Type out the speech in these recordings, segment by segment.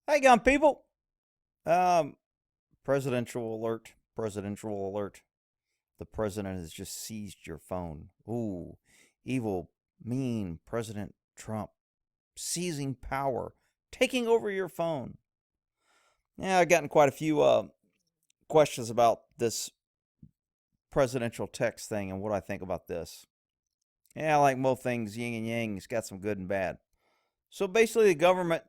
Hey, gun people. Um, presidential alert. Presidential alert. The president has just seized your phone. Ooh, evil, mean President Trump seizing power, taking over your phone. Yeah, I've gotten quite a few questions about this presidential text thing and what I think about this. Yeah, like most things, yin and yang, it's got some good and bad. So basically, the government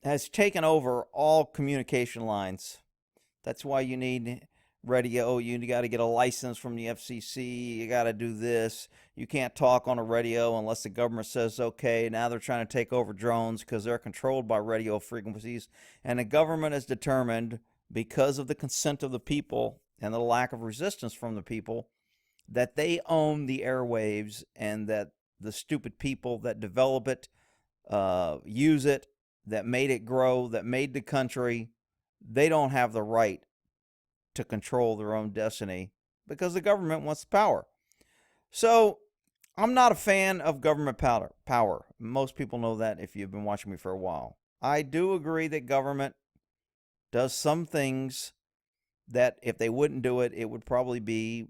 has taken over all communication lines. That's why you need radio. You got to get a license from the FCC. You got to do this. You can't talk on a radio unless the government says okay. Now they're trying to take over drones because they're controlled by radio frequencies. And the government has determined, because of the consent of the people and the lack of resistance from the people, that they own the airwaves and that the stupid people that develop it, use it, that made it grow, that made the country, they don't have the right to control their own destiny because the government wants the power. So I'm not a fan of government power. Most people know that if you've been watching me for a while. I do agree that government does some things that if they wouldn't do it, it would probably be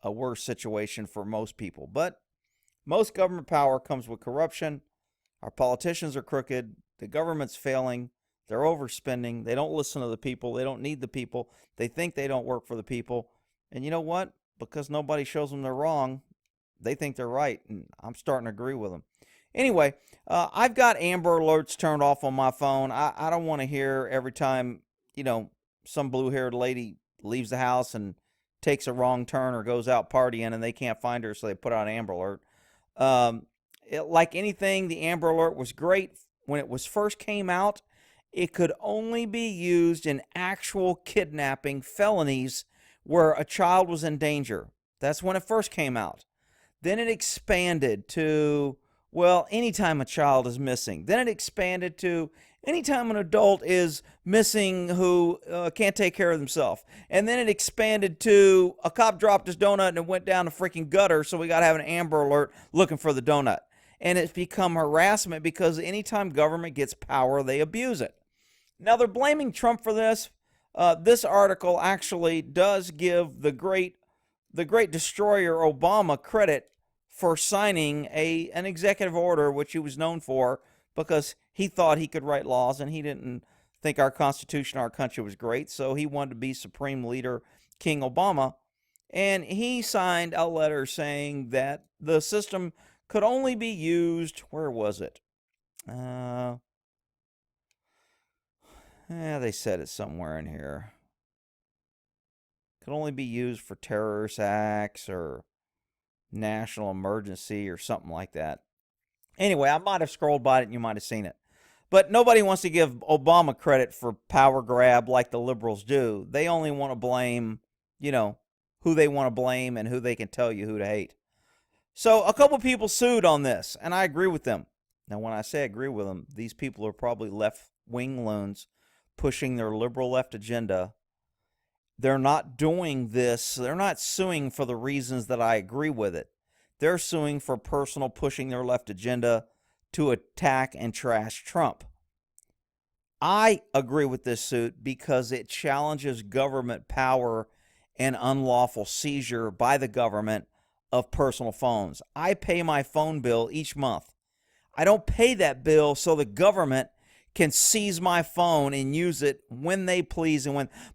a worse situation for most people. But most government power comes with corruption. Our politicians are crooked. The government's failing. They're overspending. They don't listen to the people. They don't need the people. They think they don't work for the people. And you know what? Because nobody shows them they're wrong, they think they're right. And I'm starting to agree with them. Anyway, I've got Amber Alerts turned off on my phone. I don't want to hear every time, some blue-haired lady leaves the house and takes a wrong turn or goes out partying and they can't find her, so they put out an Amber Alert. Like anything, the Amber Alert was great when it was first came out. It could only be used in actual kidnapping felonies where a child was in danger. That's when it first came out. Then it expanded to, well, anytime a child is missing. Then it expanded to anytime an adult is missing who can't take care of themselves. And then it expanded to a cop dropped his donut and it went down the freaking gutter, so we got to have an Amber Alert looking for the donut. And it's become harassment because anytime government gets power, they abuse it. Now they're blaming Trump for this. This article actually does give the great destroyer Obama credit for signing an executive order, which he was known for because he thought he could write laws and he didn't think our Constitution, our country was great. So he wanted to be supreme leader, King Obama. And he signed a letter saying that the system could only be used, where was it? They said it somewhere in here. Could only be used for terrorist acts or national emergency or something like that. Anyway, I might have scrolled by it and you might have seen it. But nobody wants to give Obama credit for power grab like the liberals do. They only want to blame, who they want to blame and who they can tell you who to hate. So a couple people sued on this, and I agree with them. Now, when I say I agree with them, these people are probably left-wing loons pushing their liberal left agenda. They're not doing this. They're not suing for the reasons that I agree with it. They're suing for personal pushing their left agenda to attack and trash Trump. I agree with this suit because it challenges government power and unlawful seizure by the government of personal phones. I pay my phone bill each month. I don't pay that bill so the government can seize my phone and use it when they please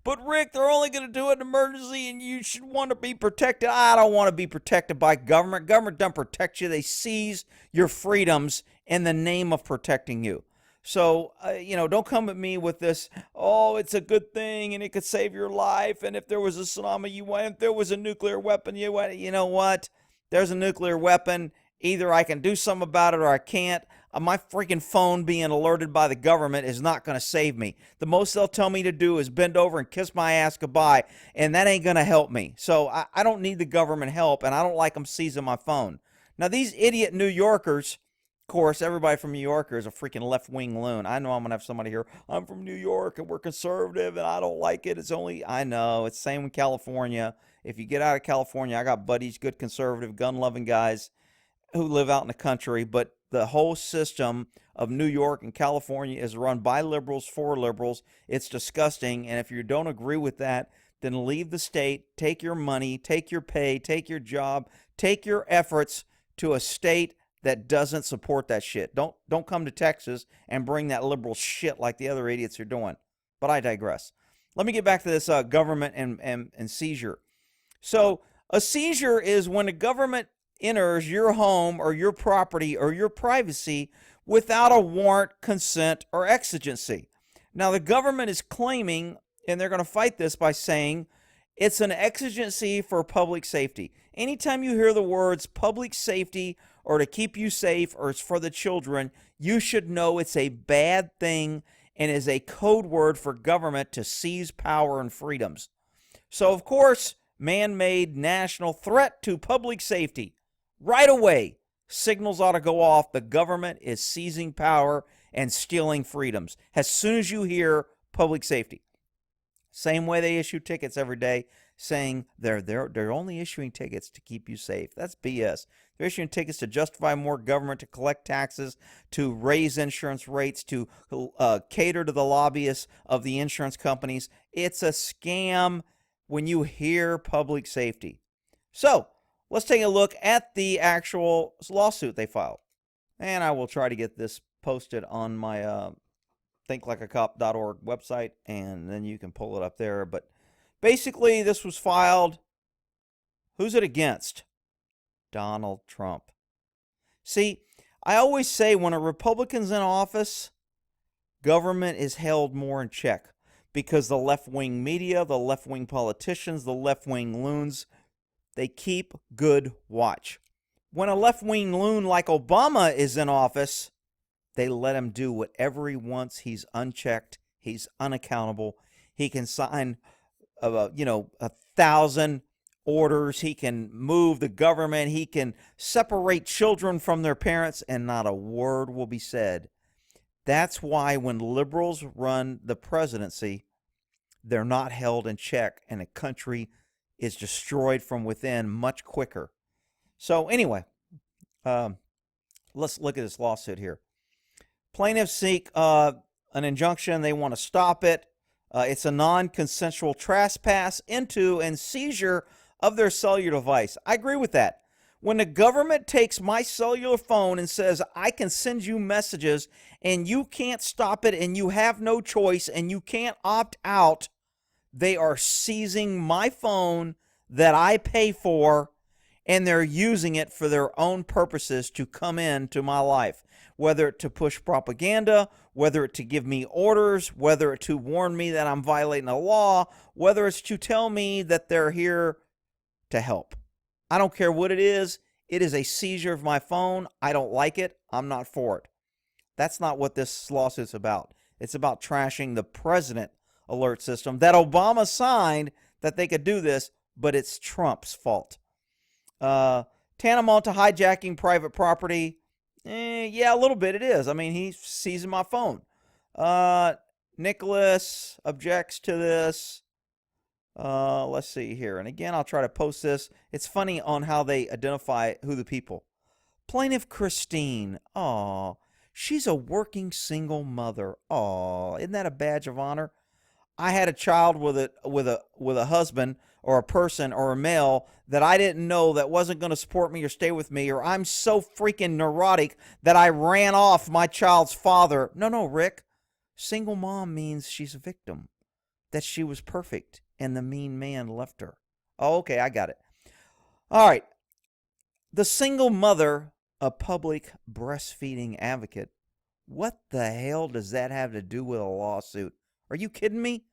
but Rick, they're only going to do it in emergency and you should want to be protected. I don't want to be protected by government. Government doesn't protect you. They seize your freedoms in the name of protecting you. So, don't come at me with this, oh, it's a good thing and it could save your life. And if there was a tsunami, if there was a nuclear weapon, you know what? There's a nuclear weapon. Either I can do something about it or I can't. My freaking phone being alerted by the government is not going to save me. The most they'll tell me to do is bend over and kiss my ass goodbye, and that ain't going to help me. So I don't need the government help, and I don't like them seizing my phone. Now, these idiot New Yorkers, of course, everybody from New York is a freaking left-wing loon. I know I'm going to have somebody here, I'm from New York, and we're conservative, and I don't like it. I know, it's the same in California. If you get out of California, I got buddies, good conservative, gun-loving guys who live out in the country, but the whole system of New York and California is run by liberals for liberals. It's disgusting. And if you don't agree with that, then leave the state, take your money, take your pay, take your job, take your efforts to a state that doesn't support that shit. Don't come to Texas and bring that liberal shit like the other idiots are doing. But I digress. Let me get back to this government and seizure. So a seizure is when the government enters your home or your property or your privacy without a warrant, consent, or exigency. Now, the government is claiming, and they're going to fight this by saying, it's an exigency for public safety. Anytime you hear the words public safety or to keep you safe or it's for the children, you should know it's a bad thing and is a code word for government to seize power and freedoms. So, of course, man-made national threat to public safety. Right away, signals ought to go off. The government is seizing power and stealing freedoms as soon as you hear public safety. Same way they issue tickets every day saying they're only issuing tickets to keep you safe. That's BS. They're issuing tickets to justify more government, to collect taxes, to raise insurance rates, to cater to the lobbyists of the insurance companies. It's a scam when you hear public safety. So let's take a look at the actual lawsuit they filed. And I will try to get this posted on my thinklikeacop.org website, and then you can pull it up there. But basically, this was filed. Who's it against? Donald Trump. See, I always say when a Republican's in office, government is held more in check because the left-wing media, the left-wing politicians, the left-wing loons, they keep good watch. When a left-wing loon like Obama is in office, they let him do whatever he wants. He's unchecked. He's unaccountable. He can sign, 1,000 orders. He can move the government. He can separate children from their parents, and not a word will be said. That's why when liberals run the presidency, they're not held in check, and the country is destroyed from within much quicker. So anyway, let's look at this lawsuit here. Plaintiffs seek an injunction. They want to stop it. It's a non-consensual trespass into and seizure of their cellular device. I agree with that. When the government takes my cellular phone and says, I can send you messages and you can't stop it and you have no choice and you can't opt out, they are seizing my phone that I pay for, and they're using it for their own purposes to come into my life, whether it to push propaganda, whether it to give me orders, whether it to warn me that I'm violating a law, whether it's to tell me that they're here to help. I don't care what it is. It is a seizure of my phone. I don't like it. I'm not for it. That's not what this lawsuit's about. It's about trashing the president alert system that Obama signed that they could do this, but it's Trump's fault. Tantamount to hijacking private property. Yeah, a little bit it is. I mean, he's seizing my phone. Nicholas objects to this. Let's see here. And again, I'll try to post this. It's funny on how they identify who the people. Plaintiff Christine. Aw, she's a working single mother. Aw, isn't that a badge of honor? I had a child with a husband or a person or a male that I didn't know that wasn't going to support me or stay with me, or I'm so freaking neurotic that I ran off my child's father. No, Rick. Single mom means she's a victim, that she was perfect and the mean man left her. Oh, okay, I got it. All right. The single mother, a public breastfeeding advocate. What the hell does that have to do with a lawsuit? Are you kidding me?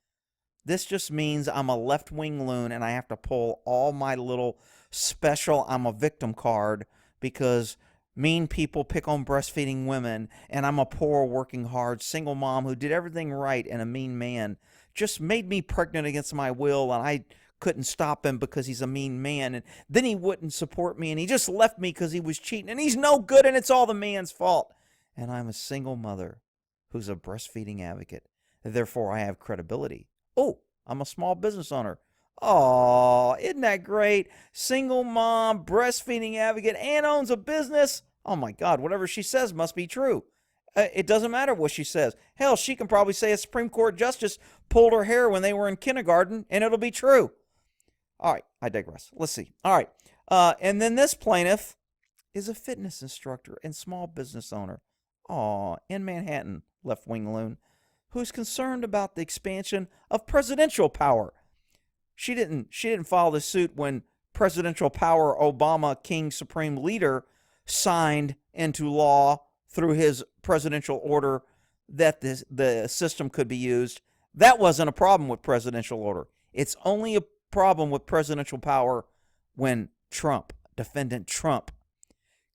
This just means I'm a left-wing loon and I have to pull all my little special I'm a victim card because mean people pick on breastfeeding women and I'm a poor, working hard, single mom who did everything right, and a mean man just made me pregnant against my will and I couldn't stop him because he's a mean man, and then he wouldn't support me and he just left me because he was cheating and he's no good and it's all the man's fault. And I'm a single mother who's a breastfeeding advocate. Therefore, I have credibility. Oh, I'm a small business owner. Oh, isn't that great? Single mom, breastfeeding advocate, and owns a business. Oh my God, whatever she says must be true. It doesn't matter what she says. Hell, she can probably say a Supreme Court justice pulled her hair when they were in kindergarten, and it'll be true. All right, I digress. Let's see. All right. And then this plaintiff is a fitness instructor and small business owner. In Manhattan, left-wing loon, who's concerned about the expansion of presidential power. She didn't file this suit when presidential power Obama, King Supreme Leader, signed into law through his presidential order that the system could be used. That wasn't a problem with presidential order. It's only a problem with presidential power when defendant Trump,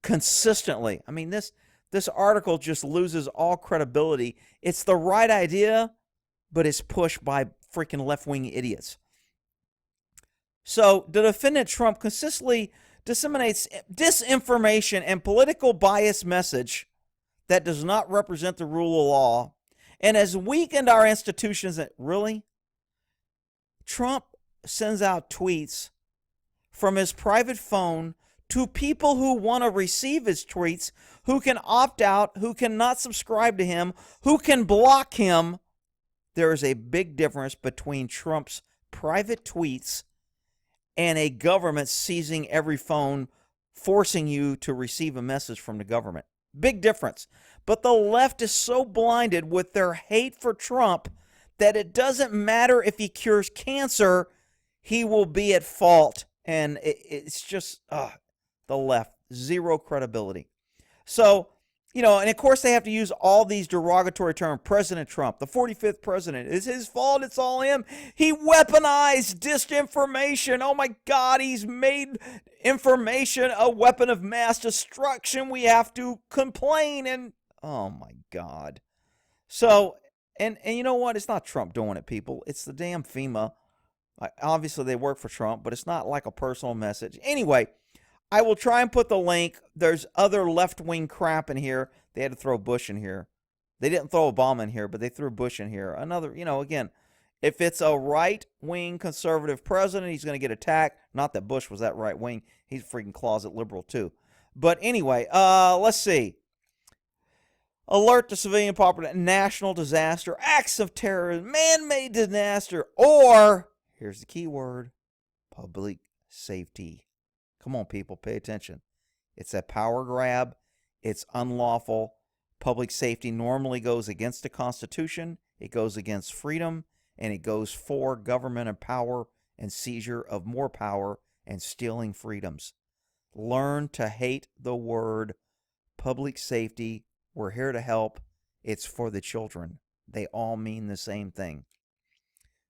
consistently, I mean, this article just loses all credibility. It's the right idea, but it's pushed by freaking left-wing idiots. So the defendant Trump consistently disseminates disinformation and political bias message that does not represent the rule of law and has weakened our institutions. Really? Trump sends out tweets from his private phone to people who want to receive his tweets, who can opt out, who cannot subscribe to him, who can block him. There is a big difference between Trump's private tweets and a government seizing every phone, forcing you to receive a message from the government. Big difference. But the left is so blinded with their hate for Trump that it doesn't matter if he cures cancer, he will be at fault. And it's just the left, zero credibility. So, and of course they have to use all these derogatory terms. President Trump, the 45th president, it's his fault, it's all him. He weaponized disinformation. Oh my God, he's made information a weapon of mass destruction. We have to complain, and oh my God. So, and you know what? It's not Trump doing it, people. It's the damn FEMA. Obviously they work for Trump, but it's not like a personal message. Anyway, I will try and put the link. There's other left-wing crap in here. They had to throw Bush in here. They didn't throw Obama in here, but they threw Bush in here. Another, again, if it's a right-wing conservative president, he's going to get attacked. Not that Bush was that right-wing. He's a freaking closet liberal, too. But anyway, let's see. Alert to civilian property, national disaster, acts of terrorism, man-made disaster, or, here's the key word, public safety. Come on, people, pay attention. It's a power grab. It's unlawful. Public safety normally goes against the Constitution. It goes against freedom, and it goes for government and power and seizure of more power and stealing freedoms. Learn to hate the word public safety. We're here to help. It's for the children. They all mean the same thing.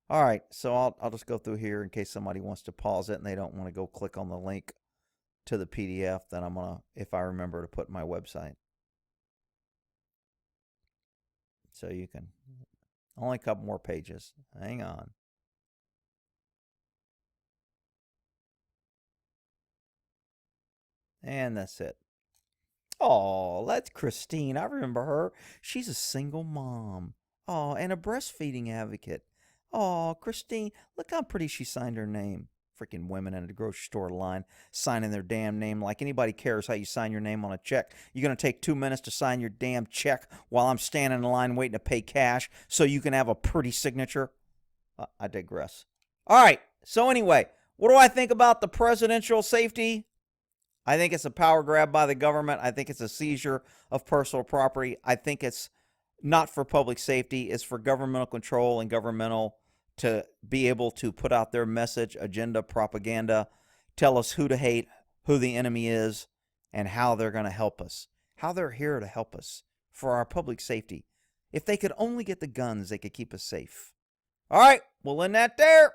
All right, so I'll just go through here in case somebody wants to pause it and they don't want to go click on the link to the PDF that I'm going to, if I remember, to put in my website. So you can, only a couple more pages. Hang on. And that's it. Oh, that's Christine. I remember her. She's a single mom. Oh, and a breastfeeding advocate. Oh, Christine, look how pretty she signed her name. Freaking women in the grocery store line signing their damn name like anybody cares how you sign your name on a check. You're going to take 2 minutes to sign your damn check while I'm standing in line waiting to pay cash so you can have a pretty signature? I digress. All right, so anyway, what do I think about the presidential safety? I think it's a power grab by the government. I think it's a seizure of personal property. I think it's not for public safety. It's for governmental control and governmental to be able to put out their message, agenda, propaganda, tell us who to hate, who the enemy is, and how they're going to help us, how they're here to help us for our public safety. If they could only get the guns, they could keep us safe. All right, we'll end that there.